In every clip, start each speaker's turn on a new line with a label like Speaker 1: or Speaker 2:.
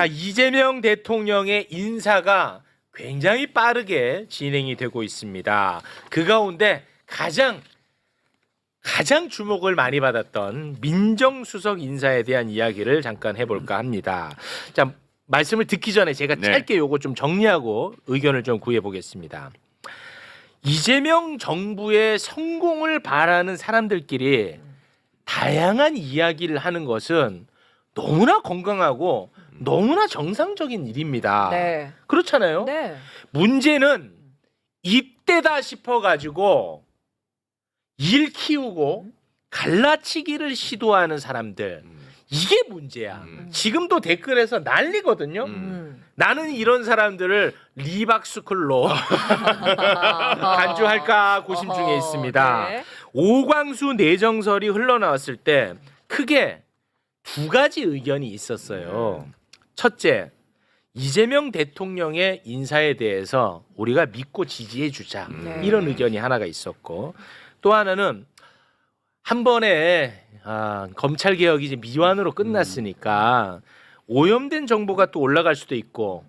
Speaker 1: 이재명 대통령의 인사가 굉장히 빠르게 진행이 되고 있습니다. 그 가운데 가장 주목을 많이 받았던 민정수석 인사에 대한 이야기를 잠깐 해볼까 합니다. 자, 말씀을 듣기 전에 제가 짧게 요거 좀 정리하고 의견을 좀 구해보겠습니다. 이재명 정부의 성공을 바라는 사람들끼리 다양한 이야기를 하는 것은 너무나 건강하고 너무나 정상적인 일입니다.
Speaker 2: 네.
Speaker 1: 그렇잖아요.
Speaker 2: 네.
Speaker 1: 문제는 이때다 싶어가지고 일 키우고 갈라치기를 시도하는 사람들, 이게 문제야. 지금도 댓글에서 난리거든요. 나는 이런 사람들을 리박스쿨로 간주할까 고심 중에 있습니다.
Speaker 2: 네.
Speaker 1: 오광수 내정설이 흘러나왔을 때 크게 두 가지 의견이 있었어요. 첫째, 이재명 대통령의 인사에 대해서 우리가 믿고 지지해 주자.
Speaker 2: 네.
Speaker 1: 이런 의견이 하나가 있었고, 또 하나는 한 번에 검찰 개혁이 이제 미완으로 끝났으니까 오염된 정보가 또 올라갈 수도 있고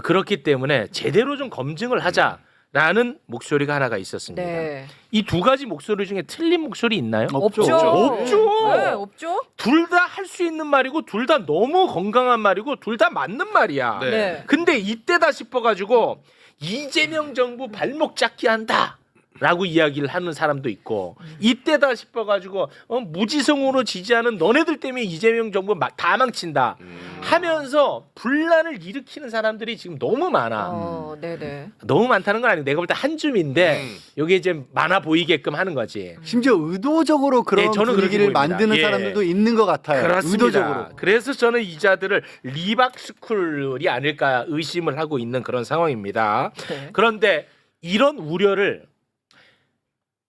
Speaker 1: 그렇기 때문에 제대로 좀 검증을 하자라는 목소리가 하나가 있었습니다.
Speaker 2: 네.
Speaker 1: 이 두 가지 목소리 중에 틀린 목소리 있나요?
Speaker 2: 없죠.
Speaker 1: 없죠.
Speaker 2: 네, 없죠.
Speaker 1: 둘 다 할 수 있는 말이고 둘 다 너무 건강한 말이고 둘 다 맞는 말이야.
Speaker 3: 네.
Speaker 2: 네.
Speaker 1: 근데 이때다 싶어가지고 이재명 정부 발목 잡기 한다 라고 이야기를 하는 사람도 있고, 이때다 싶어가지고 무지성으로 지지하는 너네들 때문에 이재명 정부 다 망친다 하면서 분란을 일으키는 사람들이 지금 너무 많아.
Speaker 2: 네네.
Speaker 1: 너무 많다는 건 아니고 내가 볼 때 한 줌인데 여기 이제 많아 보이게끔 하는 거지.
Speaker 4: 심지어 의도적으로 그런
Speaker 1: 네, 저는 그렇게
Speaker 4: 분위기를
Speaker 1: 보입니다.
Speaker 4: 만드는
Speaker 1: 예.
Speaker 4: 사람들도 있는 것 같아요.
Speaker 1: 그렇습니다.
Speaker 4: 의도적으로.
Speaker 1: 그래서 저는 이 자들을 리박스쿨이 아닐까 의심을 하고 있는 그런 상황입니다.
Speaker 2: 네.
Speaker 1: 그런데 이런 우려를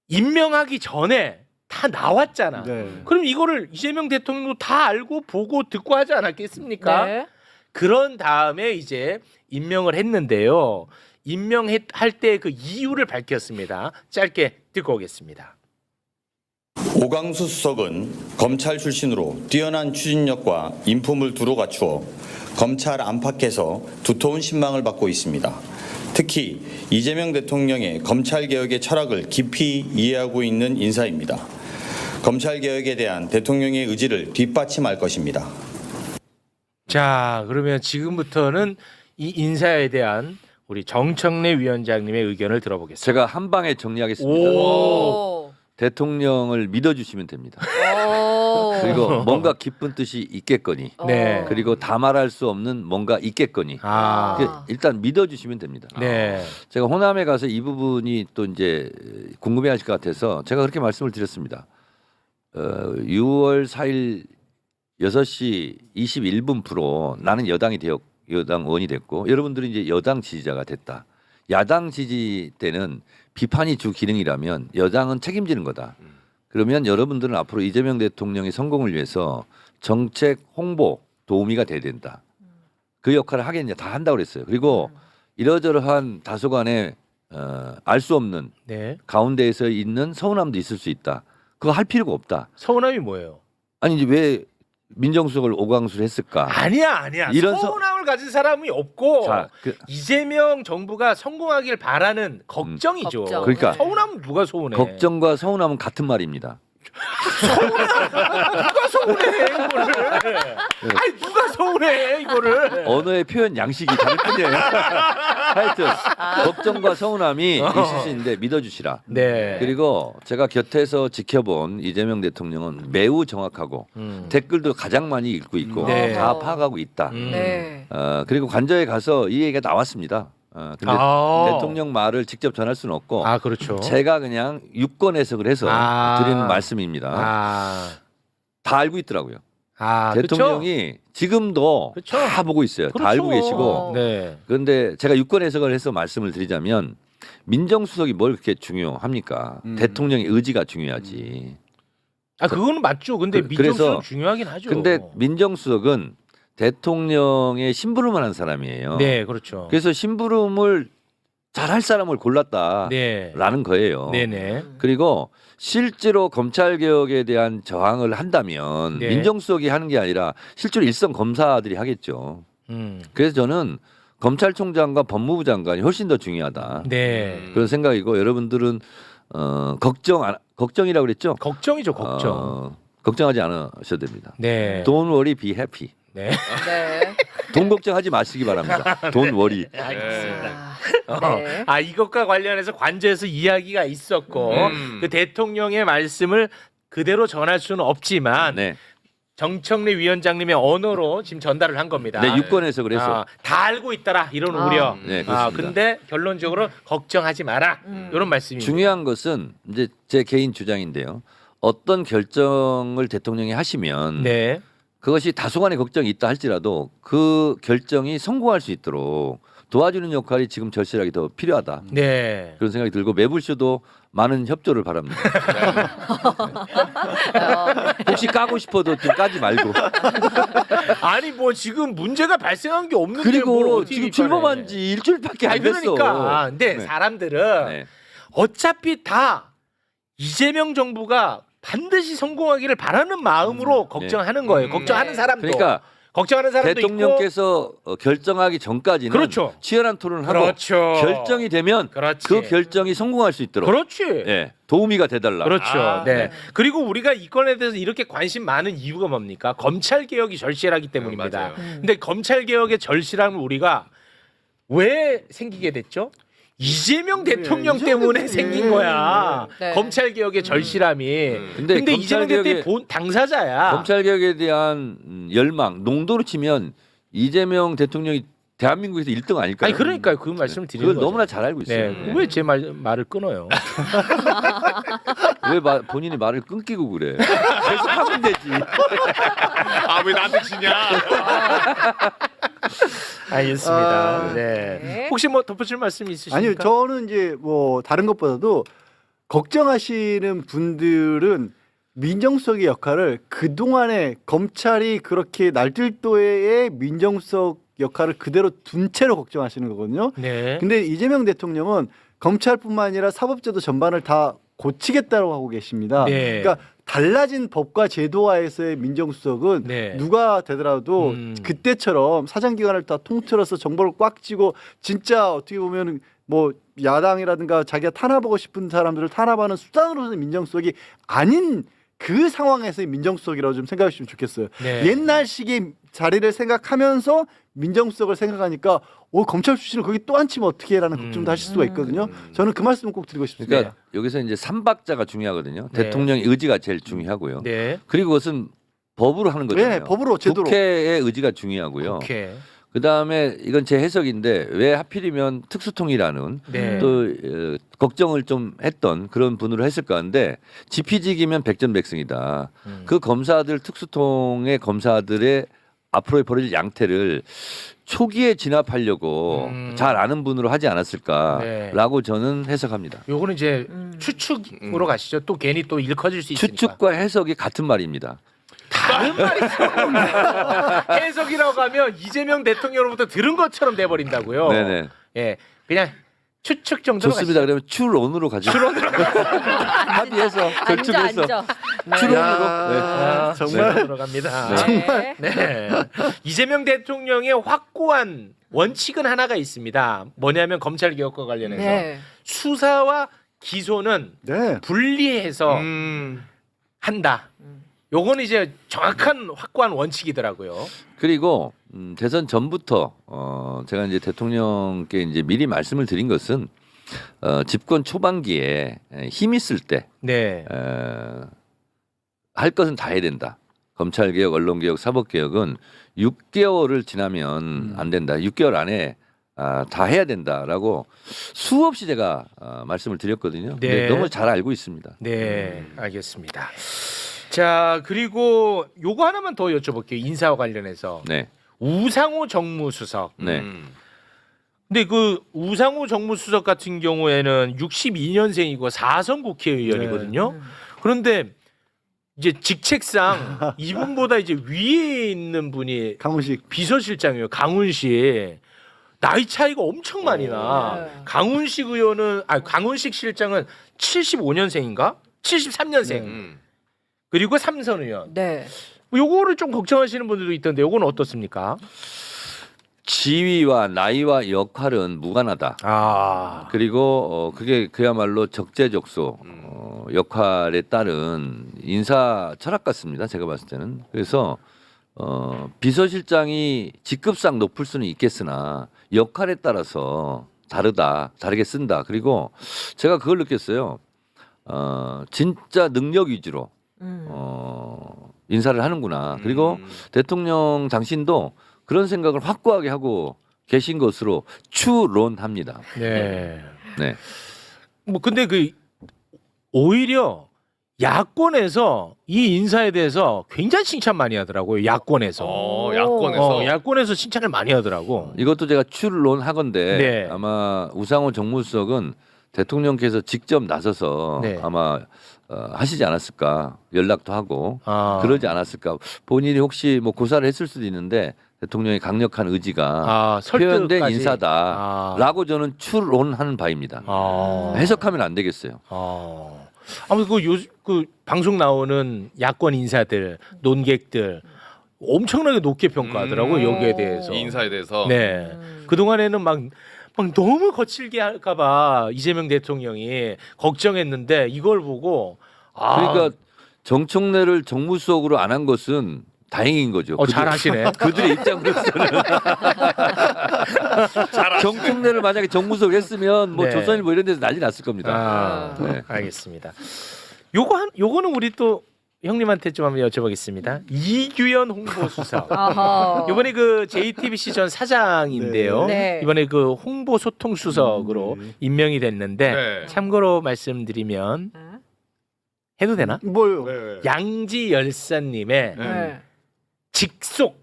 Speaker 1: 임명하기 전에 다 나왔잖아.
Speaker 4: 네.
Speaker 1: 그럼 이거를 이재명 대통령도 다 알고 보고 듣고 하지 않았겠습니까?
Speaker 2: 네.
Speaker 1: 그런 다음에 이제 임명을 했는데요. 임명할 때 그 이유를 밝혔습니다. 짧게 듣고 오겠습니다.
Speaker 5: 오광수 수석은 검찰 출신으로 뛰어난 추진력과 인품을 두루 갖추어 검찰 안팎에서 두터운 신망을 받고 있습니다. 특히 이재명 대통령의 검찰개혁의 철학을 깊이 이해하고 있는 인사입니다. 검찰개혁에 대한 대통령의 의지를 뒷받침할 것입니다.
Speaker 1: 자, 그러면 지금부터는 이 인사에 대한 우리 정청래 위원장님의 의견을 들어보겠습니다.
Speaker 3: 제가 한 방에 정리하겠습니다.
Speaker 1: 오.
Speaker 3: 대통령을 믿어주시면 됩니다.
Speaker 2: 오.
Speaker 3: 그리고 뭔가 기쁜 뜻이 있겠거니,
Speaker 1: 네.
Speaker 3: 그리고 다 말할 수 없는 뭔가 있겠거니, 일단 믿어주시면 됩니다.
Speaker 1: 네.
Speaker 3: 제가 호남에 가서 이 부분이 또 이제 궁금해하실 것 같아서 제가 그렇게 말씀을 드렸습니다. 6월 4일 6시 21분 프로 나는 여당 의원이 됐고 여러분들은 이제 여당 지지자가 됐다. 야당 지지 때는 비판이 주 기능이라면 여당은 책임지는 거다. 그러면 여러분들은 앞으로 이재명 대통령의 성공을 위해서 정책 홍보 도우미가 돼야 된다. 그 역할을 하겠냐 다 한다고 그랬어요. 그리고 이러저러한 다소간에 알 수 없는
Speaker 1: 네.
Speaker 3: 가운데에서 있는 서운함도 있을 수 있다. 그거 할 필요가 없다.
Speaker 1: 서운함이 뭐예요?
Speaker 3: 아니 이제 왜 민정수석을 오광수를 했을까?
Speaker 1: 아니야.
Speaker 3: 이런
Speaker 1: 서운함을 가진 사람이 없고
Speaker 3: 자,
Speaker 1: 이재명 정부가 성공하길 바라는 걱정이죠.
Speaker 2: 걱정.
Speaker 3: 그러니까
Speaker 1: 서운함은 누가 서운해?
Speaker 3: 걱정과 서운함은 같은 말입니다.
Speaker 1: 누가 서운해 이거를? 아니 누가 서운해 이거를?
Speaker 3: 언어의 표현 양식이 다를 뿐이에요. 하여튼 걱정과 서운함이 있을 수 있는데 믿어주시라.
Speaker 1: 네.
Speaker 3: 그리고 제가 곁에서 지켜본 이재명 대통령은 매우 정확하고 댓글도 가장 많이 읽고 있고
Speaker 1: 네.
Speaker 3: 다 파악하고 있다.
Speaker 2: 네.
Speaker 3: 그리고 관저에 가서 이 얘기가 나왔습니다. 근데 대통령 말을 직접 전할 수는 없고
Speaker 1: 그렇죠.
Speaker 3: 제가 그냥 유권 해석을 해서 드리는 말씀입니다. 다 알고 있더라고요. 대통령이 지금도
Speaker 1: 그쵸?
Speaker 3: 다 보고 있어요. 다 알고 계시고.
Speaker 1: 네.
Speaker 3: 그런데 제가 유권 해석을 해서 말씀을 드리자면 민정수석이 뭘 그렇게 중요합니까? 대통령의 의지가 중요하지.
Speaker 1: 그거는 맞죠. 근데
Speaker 3: 그래서
Speaker 1: 민정수석 중요하긴 하죠.
Speaker 3: 근데 민정수석은 대통령의 심부름을 한 사람이에요.
Speaker 1: 네, 그렇죠.
Speaker 3: 그래서 심부름을 잘할 사람을 골랐다라는
Speaker 1: 네.
Speaker 3: 거예요.
Speaker 1: 네네.
Speaker 3: 그리고 실제로 검찰 개혁에 대한 저항을 한다면
Speaker 1: 네.
Speaker 3: 민정수석이 하는 게 아니라 실제로 일선 검사들이 하겠죠. 그래서 저는 검찰총장과 법무부 장관이 훨씬 더 중요하다.
Speaker 1: 네.
Speaker 3: 그런 생각이고 여러분들은 걱정이라고 그랬죠?
Speaker 1: 걱정이죠, 걱정.
Speaker 3: 걱정하지 않으셔도 됩니다.
Speaker 1: 네.
Speaker 3: Don't worry, be happy.
Speaker 1: 네.
Speaker 2: 네.
Speaker 3: 돈 걱정하지 마시기 바랍니다. Don't worry.
Speaker 1: 알겠습니다.
Speaker 2: 네.
Speaker 1: 아, 이것과 관련해서 관저에서 이야기가 있었고 그 대통령의 말씀을 그대로 전할 수는 없지만
Speaker 3: 네,
Speaker 1: 정청래 위원장님의 언어로 지금 전달을 한 겁니다.
Speaker 3: 네 유권에서 그래서
Speaker 1: 다 알고 있더라 이런 우려.
Speaker 3: 네, 그렇습니다.
Speaker 1: 근데 결론적으로 걱정하지 마라 이런 말씀입니다.
Speaker 3: 중요한 것은 이제 제 개인 주장인데요. 어떤 결정을 대통령이 하시면
Speaker 1: 네.
Speaker 3: 그것이 다소간의 걱정이 있다 할지라도 그 결정이 성공할 수 있도록 도와주는 역할이 지금 절실하게 더 필요하다.
Speaker 1: 네.
Speaker 3: 그런 생각이 들고 매불쇼도 많은 협조를 바랍니다. 혹시 까고 싶어도 좀 까지 말고.
Speaker 1: 아니 뭐 지금 문제가 발생한 게 없는데 뭘
Speaker 3: 그리고
Speaker 1: 어떻게
Speaker 3: 지금
Speaker 1: 비판해.
Speaker 3: 출범한 지 일주일밖에 안
Speaker 1: 아니
Speaker 3: 됐어.
Speaker 1: 그러니까 근데
Speaker 3: 네.
Speaker 1: 사람들은
Speaker 3: 네.
Speaker 1: 어차피 다 이재명 정부가 반드시 성공하기를 바라는 마음으로 걱정하는 거예요. 걱정하는
Speaker 2: 네.
Speaker 1: 사람도
Speaker 3: 그러니까
Speaker 1: 걱정하는 사람도
Speaker 3: 대통령께서 결정하기 전까지는
Speaker 1: 그렇죠.
Speaker 3: 치열한 토론을
Speaker 1: 있고
Speaker 3: 하고
Speaker 1: 그렇죠.
Speaker 3: 결정이 되면
Speaker 1: 그렇지.
Speaker 3: 그 결정이 성공할 수 있도록
Speaker 1: 그렇지.
Speaker 3: 예, 도우미가 돼달라.
Speaker 1: 그렇죠. 네.
Speaker 2: 네.
Speaker 1: 그리고 우리가 이 건에 대해서 이렇게 관심 많은 이유가 뭡니까? 검찰 개혁이 절실하기 때문입니다.
Speaker 6: 맞아요.
Speaker 1: 근데 검찰 개혁의 절실함을 우리가 왜 생기게 됐죠? 이재명 대통령 때문에 생긴 거야.
Speaker 2: 네.
Speaker 1: 검찰 개혁의 절실함이.
Speaker 3: 근데
Speaker 1: 근데 이재명
Speaker 3: 검찰
Speaker 1: 대통령이
Speaker 3: 개혁의-
Speaker 1: 당사자야.
Speaker 3: 검찰 개혁에 대한 열망, 농도로 치면 이재명 대통령이 대한민국에서 1등 아닐까요?
Speaker 1: 아니 그러니까요. 그 말씀을 드리는
Speaker 3: 그걸
Speaker 1: 거죠.
Speaker 3: 너무나 잘 알고 있어요.
Speaker 1: 네. 왜 제 말을 끊어요?
Speaker 3: 왜 본인이 말을 끊기고 그래? 계속 하면 되지.
Speaker 6: 아 왜 나한테 지냐?
Speaker 1: 알겠습니다.
Speaker 4: 아,
Speaker 1: 네.
Speaker 2: 네.
Speaker 1: 혹시 뭐 덧붙일 말씀 있으십니까?
Speaker 4: 아니요, 저는 이제 뭐 다른 것보다도 걱정하시는 분들은 민정수석의 역할을 그 동안에 검찰이 그렇게 날들도의 민정수석 역할을 그대로 둔 채로 걱정하시는 거거든요.
Speaker 1: 네.
Speaker 4: 근데 이재명 대통령은 검찰뿐만 아니라 사법제도 전반을 다 고치겠다고 하고 계십니다.
Speaker 1: 네.
Speaker 4: 그러니까 달라진 법과 제도화에서의 민정수석은
Speaker 1: 네.
Speaker 4: 누가 되더라도 그때처럼 사정기관을 다 통틀어서 정보를 꽉 쥐고 진짜 어떻게 보면 뭐 야당이라든가 자기가 탄압하고 싶은 사람들을 탄압하는 수단으로서는 민정수석이 아닌 그 상황에서의 민정수석이라고 좀 생각해 주시면 좋겠어요.
Speaker 1: 네.
Speaker 4: 옛날식의 자리를 생각하면서 민정수석을 생각하니까 검찰 출신을 거기 또 앉히면 어떻게 라는 걱정도 하실 수가 있거든요. 저는 그 말씀을 꼭 드리고 싶습니다.
Speaker 3: 그러니까 여기서 이제 삼박자가 중요하거든요.
Speaker 1: 네.
Speaker 3: 대통령의 의지가 제일 중요하고요.
Speaker 1: 네.
Speaker 3: 그리고 그것은 법으로 하는 거잖아요.
Speaker 4: 네, 법으로 제도로.
Speaker 3: 국회의 의지가 중요하고요.
Speaker 1: 오케이.
Speaker 3: 그다음에 이건 제 해석인데 왜 하필이면 특수통이라는
Speaker 1: 네.
Speaker 3: 또 걱정을 좀 했던 그런 분으로 했을까 하는데 지피지기면 백전백승이다. 그 검사들 특수통의 검사들의 앞으로 벌어질 양태를 초기에 진압하려고 잘 아는 분으로 하지 않았을까라고 저는 해석합니다.
Speaker 1: 요거는 이제 추측으로 가시죠. 또 괜히 또 일커질 수 있으니까.
Speaker 3: 추측과 해석이 같은 말입니다.
Speaker 1: 다른 말이 있어. 해석이라고 하면 이재명 대통령으로부터 들은 것처럼 돼버린다고요.
Speaker 3: 네네.
Speaker 1: 예, 그냥 추측 정도로
Speaker 3: 좋습니다. 그러면 추론으로 가죠. 합의해서 절충해서
Speaker 2: 앉아. 네.
Speaker 3: 추론으로. 네.
Speaker 1: 아,
Speaker 4: 정말.
Speaker 1: 정말 들어갑니다.
Speaker 2: 네.
Speaker 1: 네. 이재명 대통령의 확고한 원칙은 하나가 있습니다. 뭐냐면 검찰 개혁과 관련해서
Speaker 2: 네.
Speaker 1: 수사와 기소는
Speaker 4: 네.
Speaker 1: 분리해서 한다. 요거는 이제 정확한 확고한 원칙이더라고요.
Speaker 3: 그리고 대선 전부터 제가 이제 대통령께 이제 미리 말씀을 드린 것은 집권 초반기에 힘 있을 때
Speaker 1: 네.
Speaker 3: 할 것은 다 해야 된다. 검찰 개혁, 언론 개혁, 사법 개혁은 6개월을 지나면 안 된다. 6개월 안에 다 해야 된다라고 수없이 제가 말씀을 드렸거든요. 근데
Speaker 1: 네.
Speaker 3: 너무 잘 알고 있습니다.
Speaker 1: 네, 알겠습니다. 자, 그리고 요거 하나만 더 여쭤볼게요. 인사와 관련해서.
Speaker 3: 네,
Speaker 1: 우상호 정무수석.
Speaker 3: 네,
Speaker 1: 근데 그 우상호 정무수석 같은 경우에는 62년생이고 4선 국회의원이거든요. 그런데 이제 직책상 이분보다 이제 위에 있는 분이
Speaker 4: 강훈식.
Speaker 1: 비서실장이에요. 강훈식. 나이 차이가 엄청 많이 나.
Speaker 2: 네.
Speaker 1: 강훈식 의원은 강훈식 실장은 75년생인가? 73년생. 그리고 삼선 의원.
Speaker 2: 네.
Speaker 1: 요거를 좀 걱정하시는 분들도 있던데 요거는 어떻습니까?
Speaker 3: 지위와 나이와 역할은 무관하다.
Speaker 1: 아.
Speaker 3: 그리고 그게 그야말로 적재적소 역할에 따른 인사 철학 같습니다. 제가 봤을 때는. 그래서 비서실장이 직급상 높을 수는 있겠으나 역할에 따라서 다르게 쓴다. 그리고 제가 그걸 느꼈어요. 진짜 능력 위주로 인사를 하는구나. 그리고 대통령 당신도 그런 생각을 확고하게 하고 계신 것으로 추론합니다.
Speaker 1: 네.
Speaker 3: 네.
Speaker 1: 뭐 근데 그 오히려 야권에서 이 인사에 대해서 굉장히 칭찬 많이 하더라고요. 야권에서.
Speaker 6: 야권에서.
Speaker 1: 야권에서 칭찬을 많이 하더라고.
Speaker 3: 이것도 제가 추론하건데
Speaker 1: 네.
Speaker 3: 아마 우상호 정무수석은 대통령께서 직접 나서서
Speaker 1: 네.
Speaker 3: 아마 하시지 않았을까 연락도 하고
Speaker 1: 아.
Speaker 3: 그러지 않았을까 본인이 혹시 뭐 고사를 했을 수도 있는데 대통령의 강력한 의지가 표현된
Speaker 1: 설득까지.
Speaker 3: 인사다라고 저는 추론하는 바입니다. 해석하면 안 되겠어요.
Speaker 1: 아무튼 그 방송 나오는 야권 인사들, 논객들 엄청나게 높게 평가하더라고 요 여기에 대해서.
Speaker 6: 이 인사에 대해서.
Speaker 1: 네. 그 동안에는 막 너무 거칠게 할까봐 이재명 대통령이 걱정했는데 이걸 보고
Speaker 3: 그러니까 정청래를 정무수석으로 안 한 것은 다행인 거죠.
Speaker 1: 잘하시네.
Speaker 3: 그들의 입장으로서는 정청래를 만약에 정무수석 했으면 뭐
Speaker 1: 네.
Speaker 3: 조선일보 이런 데서 난리 났을 겁니다. 네.
Speaker 1: 알겠습니다. 요거는 우리 또 형님한테 좀 한번 여쭤보겠습니다. 이규현 홍보수석.
Speaker 2: 아하.
Speaker 1: 이번에 그 JTBC 전 사장인데요.
Speaker 2: 네.
Speaker 1: 이번에 그 홍보소통수석으로 임명이 됐는데
Speaker 6: 네.
Speaker 1: 참고로 말씀드리면 해도 되나?
Speaker 4: 뭐요?
Speaker 6: 네.
Speaker 1: 양지 열사님의
Speaker 2: 네.
Speaker 1: 직속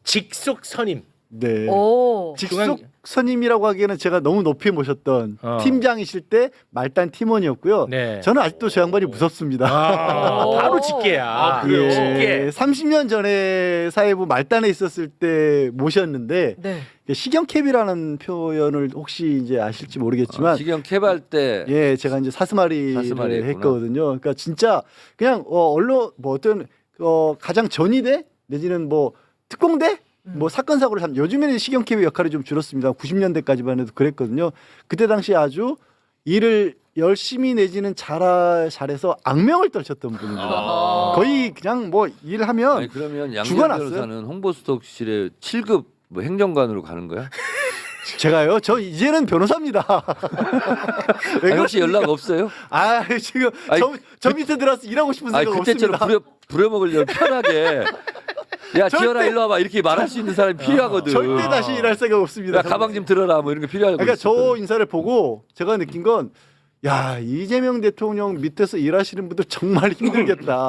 Speaker 1: 직속 선임.
Speaker 4: 네.
Speaker 2: 오.
Speaker 4: 직속 선임이라고 하기에는 제가 너무 높이 모셨던 팀장이실 때 말단 팀원이었고요.
Speaker 1: 네.
Speaker 4: 저는 아직도 저 양반이 무섭습니다.
Speaker 1: 바로 직계야.
Speaker 6: 그래요?
Speaker 1: 직계.
Speaker 4: 30년 전에 사회부 말단에 있었을 때 모셨는데
Speaker 2: 네.
Speaker 4: 식영캡이라는 표현을 혹시 이제 아실지 모르겠지만
Speaker 3: 지금 개발 때
Speaker 4: 예, 제가 이제 사스마리를
Speaker 3: 사스마리 했구나.
Speaker 4: 했거든요. 그러니까 진짜 그냥 언론 뭐 어떤 가장 전위대 내지는 뭐 특공대 뭐 사건 사고를 요즘에는 식영캡의 역할이 좀 줄었습니다. 90년대까지만 해도 그랬거든요. 그때 당시 아주 일을 열심히 내지는 잘해서 악명을 떨쳤던 분입니다. 거의 그냥 뭐 일하면
Speaker 3: 아니 그러면 양재
Speaker 4: 죽어났어요.
Speaker 3: 변호사는 홍보수석실에 7급 뭐 행정관으로 가는 거야?
Speaker 4: 제가요. 저 이제는 변호사입니다. 왜
Speaker 3: 아니, 혹시
Speaker 4: 그렇습니까?
Speaker 3: 연락 없어요?
Speaker 4: 아 지금
Speaker 3: 아니,
Speaker 4: 저 밑에 들어서 일하고 싶은
Speaker 3: 아니
Speaker 4: 생각
Speaker 3: 그때처럼
Speaker 4: 없습니다.
Speaker 3: 부려먹으려면 편하게 야 지현아 일로 와봐 이렇게 말할 수 있는 사람이 필요하거든.
Speaker 4: 절대 다시 일할 생각 없습니다.
Speaker 3: 야 가방 좀 들어라 뭐 이런 게 필요하고.
Speaker 4: 그러니까 저 인사를 보고 제가 느낀 건 야 이재명 대통령 밑에서 일하시는 분들 정말 힘들겠다.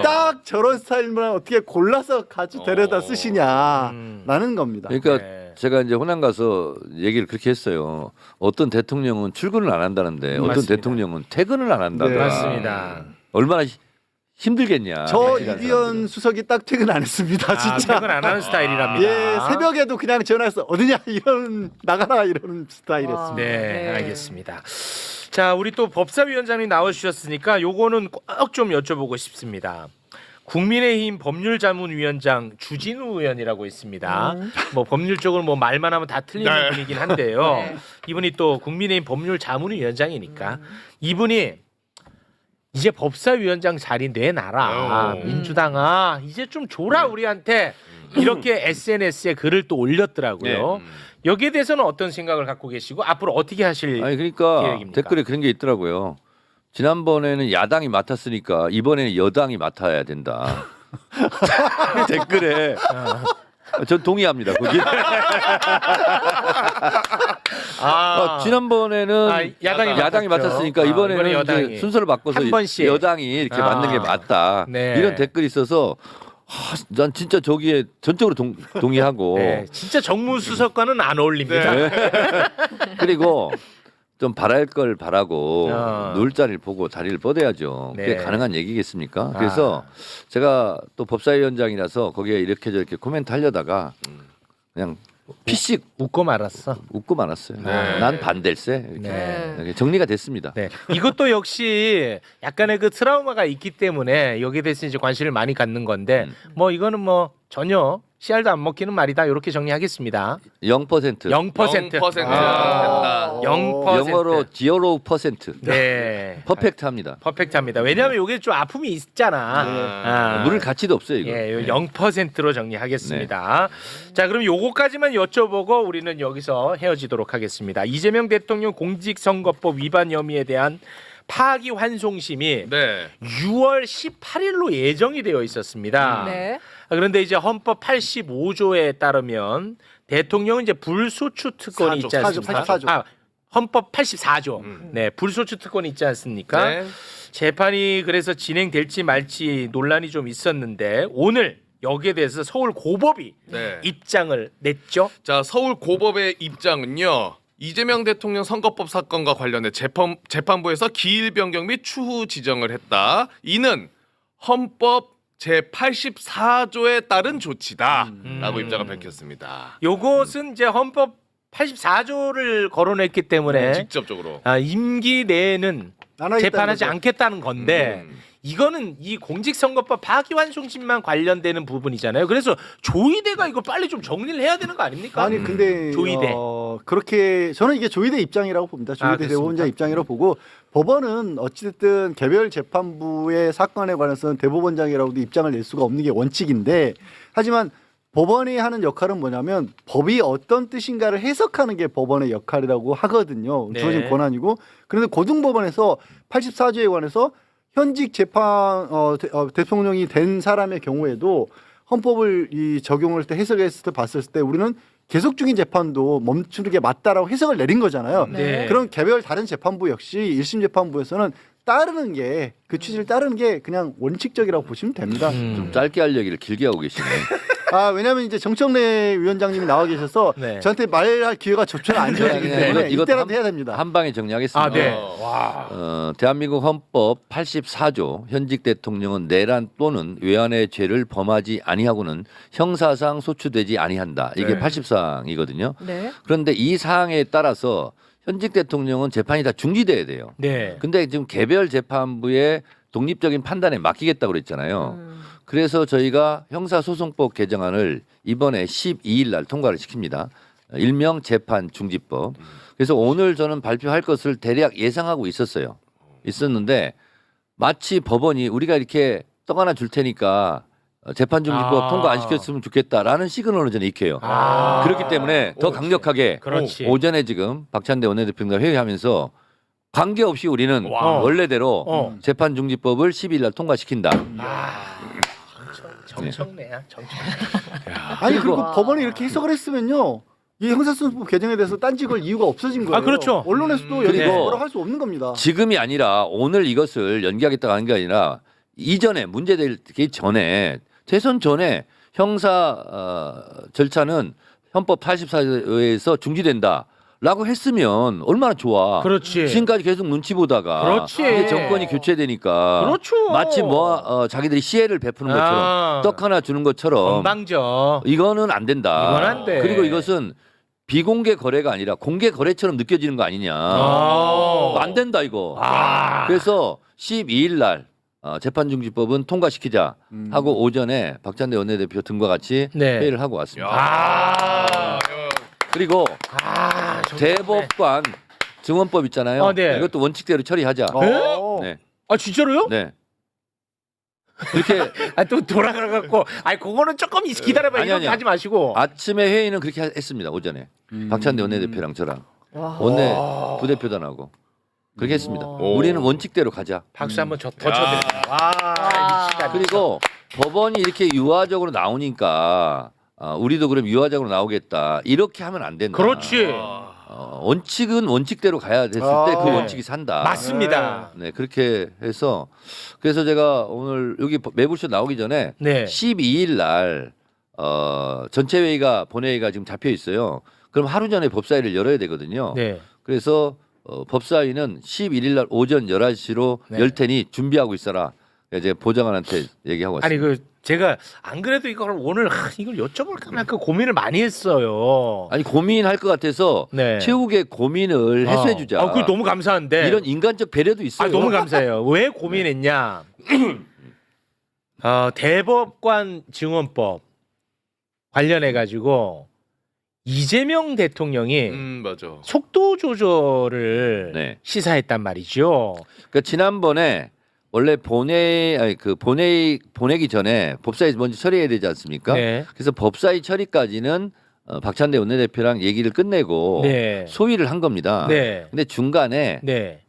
Speaker 4: 딱 저런 스타일만 어떻게 골라서 같이 데려다 쓰시냐라는 겁니다.
Speaker 3: 그러니까
Speaker 1: 네.
Speaker 3: 제가 이제 호남 가서 얘기를 그렇게 했어요. 어떤 대통령은 출근을 안 한다는데 어떤
Speaker 1: 맞습니다.
Speaker 3: 대통령은 퇴근을 안 한다.
Speaker 4: 네.
Speaker 1: 맞습니다.
Speaker 3: 얼마나 힘들겠냐.
Speaker 4: 저
Speaker 3: 같이 일하는
Speaker 4: 이규현
Speaker 3: 사람들은.
Speaker 4: 수석이 딱 퇴근 안 했습니다. 진짜.
Speaker 1: 퇴근 안 하는 스타일이랍니다.
Speaker 4: 예, 새벽에도 그냥 전화해서 어디냐 이런 나가라 이러는 스타일이었습니다.
Speaker 1: 네,
Speaker 2: 네.
Speaker 1: 알겠습니다. 자, 우리 또 법사위원장님 나와주셨으니까 요거는 꼭 좀 여쭤보고 싶습니다. 국민의힘 법률자문위원장 주진우 의원이라고 있습니다. 뭐 법률적으로 뭐 말만 하면 다 틀리는
Speaker 6: 네.
Speaker 1: 분이긴 한데요.
Speaker 2: 네.
Speaker 1: 이분이 또 국민의힘 법률자문위원장이니까 이분이 이제 법사위원장 자리 내놔라. 민주당아 이제 좀 줘라 우리한테 이렇게 SNS에 글을 또 올렸더라고요. 여기에 대해서는 어떤 생각을 갖고 계시고 앞으로 어떻게 하실
Speaker 3: 아니 그러니까
Speaker 1: 계획입니까?
Speaker 3: 댓글에 그런 게 있더라고요. 지난번에는 야당이 맡았으니까 이번에는 여당이 맡아야 된다. 댓글에 전 동의합니다. 거기. 지난번에는 야당이 맡았으니까 이번에는
Speaker 1: 여당이.
Speaker 3: 이제 순서를 바꿔서
Speaker 1: 한 번씩.
Speaker 3: 여당이 이렇게 맡는 게 맞다.
Speaker 1: 네.
Speaker 3: 이런 댓글이 있어서 난 진짜 저기에 전적으로 동의하고
Speaker 1: 네, 진짜 정무수석과는 안 어울립니다.
Speaker 3: 그리고 좀 바랄 걸 바라고 누울 자리를 보고 다리를 뻗어야죠. 그게
Speaker 1: 네.
Speaker 3: 가능한 얘기겠습니까? 그래서 제가 또 법사위원장이라서 거기에 이렇게 저렇게 코멘트 하려다가 그냥 피식
Speaker 1: 웃고 말았어.
Speaker 3: 웃고 말았어요.
Speaker 6: 네.
Speaker 3: 난 반댈세 이렇게.
Speaker 1: 네.
Speaker 3: 이렇게 정리가 됐습니다.
Speaker 1: 네. 이것도 역시 약간의 그 트라우마가 있기 때문에 여기에 대해서 이제 관심을 많이 갖는 건데 뭐 이거는 뭐 전혀 씨알도 안 먹히는 말이다. 이렇게 정리하겠습니다.
Speaker 3: 0%.
Speaker 1: 0%.
Speaker 6: 0%가
Speaker 2: 아.
Speaker 6: 된다.
Speaker 1: 0%.
Speaker 3: 영어로 0%.
Speaker 1: 네.
Speaker 3: 퍼펙트합니다.
Speaker 1: 퍼펙트합니다. 왜냐하면 이게 좀 아픔이 있잖아. 아.
Speaker 3: 물을 가치도 없어요 이거.
Speaker 1: 예, 0%로 정리하겠습니다. 자, 그럼 요거까지만 여쭤보고 우리는 여기서 헤어지도록 하겠습니다. 이재명 대통령 공직선거법 위반 혐의에 대한 파기환송심이
Speaker 6: 네.
Speaker 1: 6월 18일로 예정이 되어 있었습니다.
Speaker 2: 네.
Speaker 1: 그런데 이제 헌법 85조에 따르면 대통령은 이제 불소추 특권이 있지
Speaker 4: 사조,
Speaker 1: 않습니까?
Speaker 4: 84조.
Speaker 1: 아, 헌법 84조. 네, 불소추 특권이 있지 않습니까?
Speaker 6: 네.
Speaker 1: 재판이 그래서 진행될지 말지 논란이 좀 있었는데 오늘 여기에 대해서 서울 고법이
Speaker 6: 네.
Speaker 1: 입장을 냈죠.
Speaker 6: 자, 서울 고법의 입장은요. 이재명 대통령 선거법 사건과 관련해 재판부에서 기일 변경 및 추후 지정을 했다. 이는 헌법 제84조에 따른 조치다라고 입장을 밝혔습니다.
Speaker 1: 요것은 이제 헌법 84조를 거론했기 때문에
Speaker 6: 직접적으로.
Speaker 1: 임기 내에는
Speaker 4: 안 하겠다는
Speaker 1: 재판하지
Speaker 4: 거죠.
Speaker 1: 않겠다는 건데 이거는 이 공직선거법 파기환송심만 관련되는 부분이잖아요. 그래서 조이대가 이거 빨리 좀 정리를 해야 되는 거 아닙니까?
Speaker 4: 아니 근데
Speaker 1: 조이대.
Speaker 4: 그렇게 저는 이게 조이대 입장이라고 봅니다. 조이대
Speaker 1: 그렇습니까?
Speaker 4: 대법원장 입장이라고 보고 법원은 어찌됐든 개별 재판부의 사건에 관해서는 대법원장이라고도 입장을 낼 수가 없는 게 원칙인데 하지만 법원이 하는 역할은 뭐냐면 법이 어떤 뜻인가를 해석하는 게 법원의 역할이라고 하거든요.
Speaker 1: 네.
Speaker 4: 주어진 권한이고 그런데 고등법원에서 84조에 관해서 현직 재판 대통령이 된 사람의 경우에도 헌법을 이 적용할 때 해석했을 때 봤을 때 우리는 계속 중인 재판도 멈추는 게 맞다라고 해석을 내린 거잖아요.
Speaker 1: 네.
Speaker 4: 그런 개별 다른 재판부 역시 1심 재판부에서는 따르는 게 그 취지를 따르는 게 그냥 원칙적이라고 보시면 됩니다.
Speaker 3: 좀 짧게 할 얘기를 길게 하고 계시네.
Speaker 4: 아 왜냐하면 이제 정청래 위원장님이 나와 계셔서
Speaker 1: 네.
Speaker 4: 저한테 말할 기회가 조차 안 주어지기 때문에
Speaker 3: 이것도
Speaker 4: 이때라도 해야 됩니다.
Speaker 3: 한 방에 정리하겠습니다.
Speaker 1: 아, 네.
Speaker 6: 어.
Speaker 1: 와.
Speaker 3: 대한민국 헌법 84조 현직 대통령은 내란 또는 외환의 죄를 범하지 아니하고는 형사상 소추되지 아니한다. 이게
Speaker 1: 네.
Speaker 3: 80사항이거든요.
Speaker 2: 네.
Speaker 3: 그런데 이 사항에 따라서 현직 대통령은 재판이 다 중지돼야 돼요.
Speaker 1: 네.
Speaker 3: 근데 지금 개별 재판부의 독립적인 판단에 맡기겠다고 그랬잖아요. 그래서 저희가 형사소송법 개정안을 이번에 12일 날 통과를 시킵니다. 일명 재판 중지법. 그래서 오늘 저는 발표할 것을 대략 예상하고 있었는데 마치 법원이 우리가 이렇게 떡 하나 줄 테니까 재판 중지법 통과 안 시켰으면 좋겠다라는 시그널을 저는 익혀요.
Speaker 1: 아.
Speaker 3: 그렇기 때문에 더 강력하게
Speaker 1: 그렇지.
Speaker 3: 오전에 지금 박찬대 원내대표가 회의하면서 관계없이 우리는
Speaker 6: 와.
Speaker 3: 원래대로 재판 중지법을 12일 날 통과시킨다.
Speaker 1: 정청래야. 정청.
Speaker 4: 아니 그리고
Speaker 2: 와.
Speaker 4: 법원이 이렇게 해석을 했으면요. 이 형사소송법 개정에 대해서 딴지 걸 이유가 없어진 거예요.
Speaker 1: 아, 그렇죠.
Speaker 4: 언론에서도 여기
Speaker 3: 그리고
Speaker 4: 뭐라고 할 수 없는 겁니다.
Speaker 3: 지금이 아니라 오늘 이것을 연기하겠다고 하는 게 아니라 이전에 문제되기 전에 대선 전에 형사 절차는 헌법 84조에서 중지된다. 라고 했으면 얼마나 좋아.
Speaker 1: 그렇지.
Speaker 3: 지금까지 계속 눈치 보다가
Speaker 1: 그렇지.
Speaker 3: 이제 정권이 교체되니까
Speaker 1: 그렇죠.
Speaker 3: 마치 자기들이 시혜를 베푸는 것처럼
Speaker 1: 아.
Speaker 3: 떡 하나 주는 것처럼
Speaker 1: 건방져.
Speaker 3: 이거는 안 된다.
Speaker 1: 이건 안 돼.
Speaker 3: 그리고 이것은 비공개 거래가 아니라 공개 거래처럼 느껴지는 거 아니냐. 안 된다 이거.
Speaker 1: 아.
Speaker 3: 그래서 12일 날 재판중지법은 통과시키자 하고 오전에 박찬대 원내대표 등과 같이
Speaker 1: 네.
Speaker 3: 회의를 하고 왔습니다.
Speaker 1: 아.
Speaker 3: 그리고
Speaker 1: 정청래.
Speaker 3: 대법관 증언법 있잖아요.
Speaker 1: 네.
Speaker 3: 이것도 원칙대로 처리하자. 네.
Speaker 1: 아, 진짜로요?
Speaker 3: 네. 이렇게
Speaker 1: 아, 또 돌아가갖고. 아니, 그거는 조금 기다려봐.
Speaker 3: 아니,
Speaker 1: 이렇게
Speaker 3: 아니요.
Speaker 1: 하지 마시고.
Speaker 3: 아침에 회의는 그렇게 했습니다. 오전에 박찬대 원내대표랑 저랑
Speaker 2: 와.
Speaker 3: 원내 부대표단하고 그렇게 했습니다.
Speaker 6: 오.
Speaker 3: 우리는 원칙대로 가자.
Speaker 1: 박수 한번 더 쳐드립니다. 와, 미치다.
Speaker 3: 그리고 법원이 이렇게 유화적으로 나오니까 우리도 그럼 유화적으로 나오겠다. 이렇게 하면 안 된다.
Speaker 1: 그렇지.
Speaker 3: 원칙은 원칙대로 가야 됐을 때 그
Speaker 1: 네.
Speaker 3: 원칙이 산다.
Speaker 1: 맞습니다.
Speaker 3: 네, 그렇게 해서 그래서 제가 오늘 여기 매불쇼 나오기 전에
Speaker 1: 네.
Speaker 3: 12일 날 전체 회의가 본회의가 지금 잡혀 있어요. 그럼 하루 전에 법사위를 열어야 되거든요.
Speaker 1: 네.
Speaker 3: 그래서 법사위는 11일 날 오전 11시로
Speaker 1: 네.
Speaker 3: 열 테니 준비하고 있어라. 이제 보좌관한테 얘기하고 왔습니다.
Speaker 1: 아니 그 제가 안 그래도 이걸 오늘 이걸 여쭤볼까 말까 고민을 많이 했어요.
Speaker 3: 아니 고민할 것 같아서
Speaker 1: 네.
Speaker 3: 최욱의 고민을 해소해 주자.
Speaker 1: 아, 그거 너무 감사한데.
Speaker 3: 이런 인간적 배려도 있어요.
Speaker 1: 아, 너무 감사해요. 왜 고민했냐? 대법관 증언법 관련해 가지고 이재명 대통령이
Speaker 6: 맞아.
Speaker 1: 속도 조절을
Speaker 3: 네.
Speaker 1: 시사했단 말이죠.
Speaker 3: 그러니까 지난번에 원래 보내기 전에 법사위 먼저 처리해야 되지 않습니까?
Speaker 1: 네.
Speaker 3: 그래서 법사위 처리까지는 박찬대 원내대표랑 얘기를 끝내고
Speaker 1: 네.
Speaker 3: 소위를 한 겁니다.
Speaker 1: 네.
Speaker 3: 근데 중간에
Speaker 1: 네.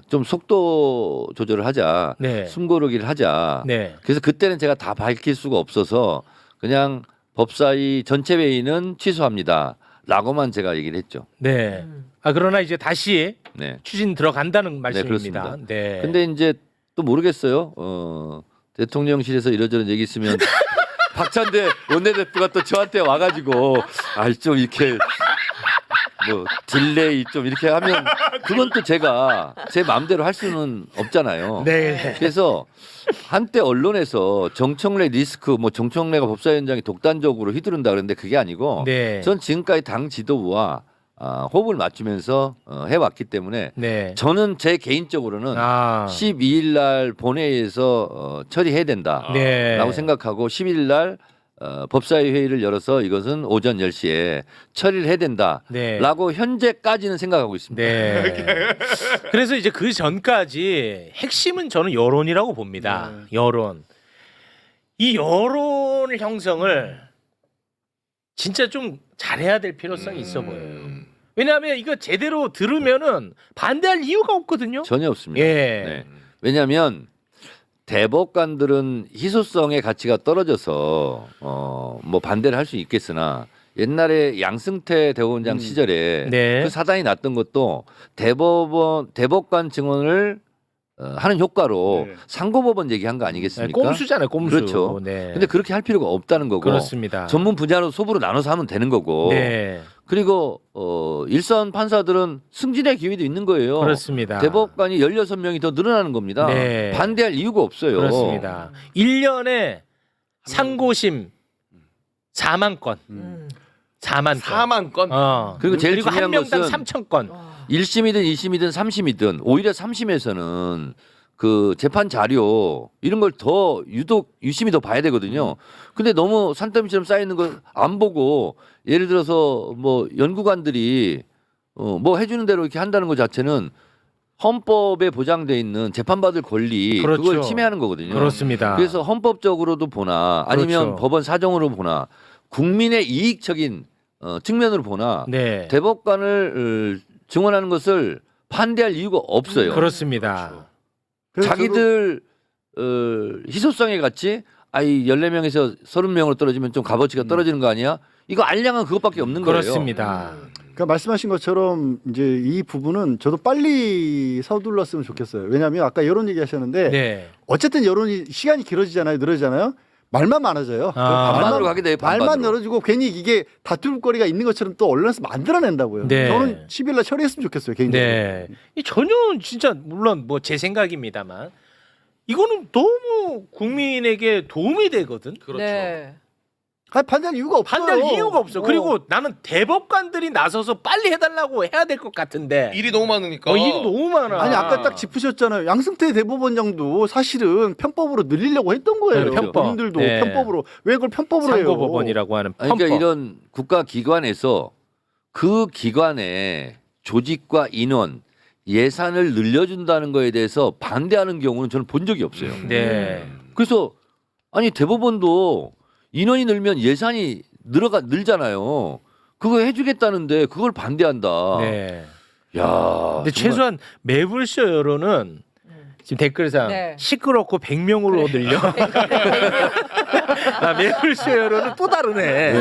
Speaker 3: 좀 속도 조절을 하자,
Speaker 1: 네.
Speaker 3: 숨고르기를 하자.
Speaker 1: 네.
Speaker 3: 그래서 그때는 제가 다 밝힐 수가 없어서 그냥 법사위 전체 회의는 취소합니다라고만 제가 얘기를 했죠.
Speaker 1: 네. 그러나 이제 다시
Speaker 3: 네.
Speaker 1: 추진 들어간다는 말씀입니다.
Speaker 3: 그렇습니다.
Speaker 1: 네.
Speaker 3: 근데 이제 또 모르겠어요. 대통령실에서 이러저런 얘기 있으면 박찬대 원내대표가 또 저한테 와가지고 좀 이렇게 뭐 딜레이 좀 이렇게 하면 그건 또 제가 제 마음대로 할 수는 없잖아요.
Speaker 1: 네.
Speaker 3: 그래서 한때 언론에서 정청래 리스크 뭐 정청래가 법사위원장이 독단적으로 휘두른다 그랬는데 그게 아니고
Speaker 1: 네.
Speaker 3: 전 지금까지 당 지도부와 호흡을 맞추면서 해왔기 때문에
Speaker 1: 네.
Speaker 3: 저는 제 개인적으로는 12일 날 본회의에서 처리해야 된다라고
Speaker 1: 네.
Speaker 3: 생각하고 11일 날 법사위 회의를 열어서 이것은 오전 10시에 처리를 해야 된다라고
Speaker 1: 네.
Speaker 3: 현재까지는 생각하고 있습니다.
Speaker 1: 네. 그래서 이제 그 전까지 핵심은 저는 여론이라고 봅니다. 여론. 이 여론 형성을 진짜 좀 잘해야 될 필요성이 있어 보여요. 왜냐하면 이거 제대로 들으면은 반대할 이유가 없거든요.
Speaker 3: 전혀 없습니다.
Speaker 1: 예.
Speaker 3: 네. 왜냐하면 대법관들은 희소성의 가치가 떨어져서 뭐 반대를 할 수 있겠으나 옛날에 양승태 대법원장 시절에
Speaker 1: 네.
Speaker 3: 그 사단이 났던 것도 대법관 증언을 하는 효과로
Speaker 4: 네.
Speaker 3: 상고법원 얘기한 거 아니겠습니까?
Speaker 1: 꼼수잖아요, 꼼수.
Speaker 3: 그렇죠.
Speaker 1: 네.
Speaker 3: 근데 그렇게 할 필요가 없다는 거고
Speaker 1: 그렇습니다.
Speaker 3: 전문 분야로 소부로 나눠서 하면 되는 거고
Speaker 1: 네.
Speaker 3: 그리고 일선 판사들은 승진의 기회도 있는 거예요.
Speaker 1: 그렇습니다.
Speaker 3: 대법관이 16명이 더 늘어나는 겁니다.
Speaker 1: 네.
Speaker 3: 반대할 이유가 없어요.
Speaker 1: 그렇습니다. 1년에 상고심 4만 건. 4만 건.
Speaker 6: 4만 건.
Speaker 3: 그리고 제일
Speaker 1: 그리고
Speaker 3: 중요한
Speaker 1: 한 명당
Speaker 3: 것은
Speaker 1: 3천 건.
Speaker 3: 1심이든 2심이든 3심이든 오히려 3심에서는 그 재판 자료 이런 걸 더 유독 유심히 더 봐야 되거든요. 근데 너무 산더미처럼 쌓여 있는 거 안 보고 예를 들어서 뭐 연구관들이 뭐 해주는 대로 이렇게 한다는 것 자체는 헌법에 보장돼 있는 재판받을 권리
Speaker 1: 그렇죠.
Speaker 3: 그걸 침해하는 거거든요.
Speaker 1: 그렇습니다.
Speaker 3: 그래서 헌법적으로도 보나 아니면
Speaker 1: 그렇죠.
Speaker 3: 법원 사정으로 보나 국민의 이익적인 측면으로 보나
Speaker 1: 네.
Speaker 3: 대법관을 증언하는 것을 반대할 이유가 없어요.
Speaker 1: 그렇습니다.
Speaker 4: 그래서
Speaker 3: 자기들 희소성에 같이 14명에서 30명으로 떨어지면 좀 값어치가 떨어지는 거 아니야? 이거 알량한 그것밖에 없는 거예요.
Speaker 1: 그렇습니다.
Speaker 4: 그러니까 말씀하신 것처럼 이제 이 부분은 저도 빨리 서둘렀으면 좋겠어요. 왜냐하면 아까 여론 얘기하셨는데
Speaker 1: 네.
Speaker 4: 어쨌든 여론이 시간이 길어지잖아요, 늘어지잖아요. 말만 많아져요.
Speaker 3: 반반으로 가게 돼요.
Speaker 4: 말만
Speaker 3: 반반으로.
Speaker 4: 늘어지고 괜히 이게 다툴 거리가 있는 것처럼 또 언론에서 만들어낸다고요.
Speaker 1: 네.
Speaker 4: 저는 10일 날 처리했으면 좋겠어요, 개인적으로.
Speaker 1: 네. 이 전혀 진짜 물론 뭐 제 생각입니다만 이거는 너무 국민에게 도움이 되거든.
Speaker 6: 그렇죠.
Speaker 2: 네.
Speaker 4: 아니, 반대할 이유가 없어요.
Speaker 1: 반대할 이유가 없어. 그리고 나는 대법관들이 나서서 빨리 해달라고 해야 될 것 같은데.
Speaker 6: 일이 너무 많으니까.
Speaker 1: 일이 너무 많아.
Speaker 4: 아니 아까 딱 짚으셨잖아요. 양승태 대법원장도 사실은 편법으로 늘리려고 했던 거예요.
Speaker 1: 네, 편법.
Speaker 4: 본인들도
Speaker 1: 네.
Speaker 4: 편법으로 왜 그걸 편법으로 해요?
Speaker 1: 상고법원이라고 하는
Speaker 3: 아니,
Speaker 1: 편법.
Speaker 3: 그러니까 이런 국가 기관에서 그 기관의 조직과 인원 예산을 늘려준다는 거에 대해서 반대하는 경우는 저는 본 적이 없어요.
Speaker 1: 네.
Speaker 3: 그래서 아니 대법원도 인원이 늘면 예산이 늘잖아요. 그거 해주겠다는데 그걸 반대한다.
Speaker 1: 네.
Speaker 3: 야,
Speaker 1: 근데 최소한 매불쇼 여론은 지금 댓글상
Speaker 2: 네.
Speaker 1: 시끄럽고 100명으로 늘려. 매불쇼 여론은 또 다르네.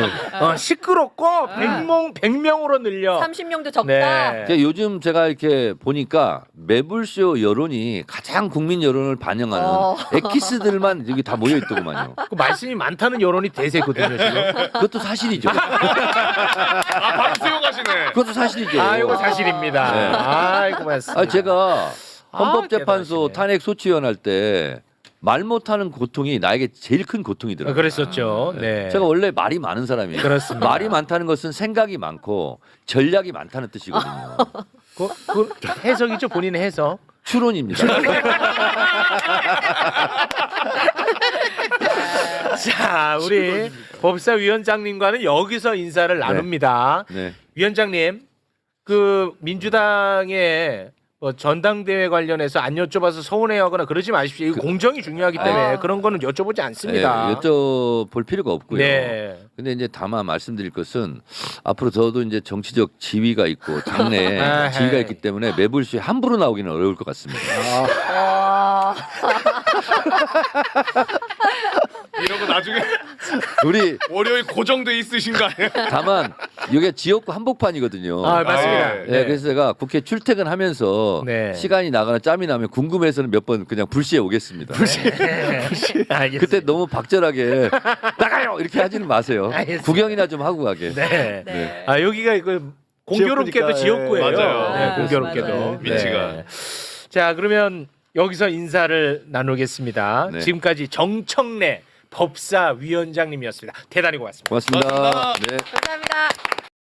Speaker 1: 시끄럽고 100명으로 늘려.
Speaker 2: 30명도 적다.
Speaker 1: 네.
Speaker 3: 그러니까 요즘 제가 이렇게 보니까 매불쇼 여론이 가장 국민 여론을 반영하는 엑기스들만 여기 다 모여 있더구만요.
Speaker 1: 그 말씀이 많다는 여론이 대세거든요 지금.
Speaker 3: 그것도 사실이죠.
Speaker 6: 바로 수용하시네.
Speaker 3: 그것도 사실이죠.
Speaker 1: 아 이거 사실입니다.
Speaker 3: 네.
Speaker 1: 아이고 맞습니다.
Speaker 3: 제가 헌법재판소
Speaker 1: 대단하시네.
Speaker 3: 탄핵 소추위원 할 때 말 못하는 고통이 나에게 제일 큰 고통이더라고요.
Speaker 1: 그랬었죠. 네.
Speaker 3: 제가 원래 말이 많은 사람이에요.
Speaker 1: 그렇습니다.
Speaker 3: 말이 많다는 것은 생각이 많고 전략이 많다는 뜻이거든요.
Speaker 1: 그 해석이죠 본인의 해석.
Speaker 3: 추론입니다.
Speaker 1: 자, 우리 법사위원장님과는 여기서 인사를 나눕니다.
Speaker 3: 네.
Speaker 1: 위원장님, 그 민주당의 뭐 전당대회 관련해서 안 여쭤봐서 서운해하거나 그러지 마십시오. 이거 공정이 중요하기 때문에 그런 거는 여쭤보지 않습니다.
Speaker 3: 네, 여쭤볼 필요가 없고요.
Speaker 1: 네.
Speaker 3: 근데 이제 다만 말씀드릴 것은 앞으로 저도 이제 정치적 지위가 있고 당내
Speaker 1: 아,
Speaker 3: 지위가
Speaker 1: 네.
Speaker 3: 있기 때문에 매불쇼에 함부로 나오기는 어려울 것 같습니다.
Speaker 2: 아,
Speaker 6: 이러고 나중에
Speaker 3: 우리
Speaker 6: 월요일 고정돼 있으신 거 아니에요?
Speaker 3: 다만 이게 지역구 한복판이거든요.
Speaker 1: 아, 맞습니다.
Speaker 6: 네.
Speaker 3: 네, 그래서 제가 국회 출퇴근하면서
Speaker 1: 네.
Speaker 3: 시간이 나거나 짬이 나면 궁금해서는 몇 번 그냥 불시에 오겠습니다.
Speaker 1: 알겠습니다.
Speaker 3: 그때 너무 박절하게 나가요 이렇게 하지는 마세요.
Speaker 1: 알겠습니다.
Speaker 3: 구경이나 좀 하고 가게.
Speaker 1: 네.
Speaker 2: 네.
Speaker 1: 아, 여기가 그 공교롭게도
Speaker 4: 지역구니까,
Speaker 1: 지역구예요.
Speaker 6: 예. 맞아요.
Speaker 1: 네, 공교롭게도.
Speaker 2: 맞아요.
Speaker 6: 위치가.
Speaker 1: 자, 그러면 여기서 인사를 나누겠습니다.
Speaker 3: 네.
Speaker 1: 지금까지 정청래 법사위원장님이었습니다. 대단히 고맙습니다.
Speaker 3: 고맙습니다.
Speaker 6: 고맙습니다.
Speaker 3: 네.
Speaker 2: 감사합니다.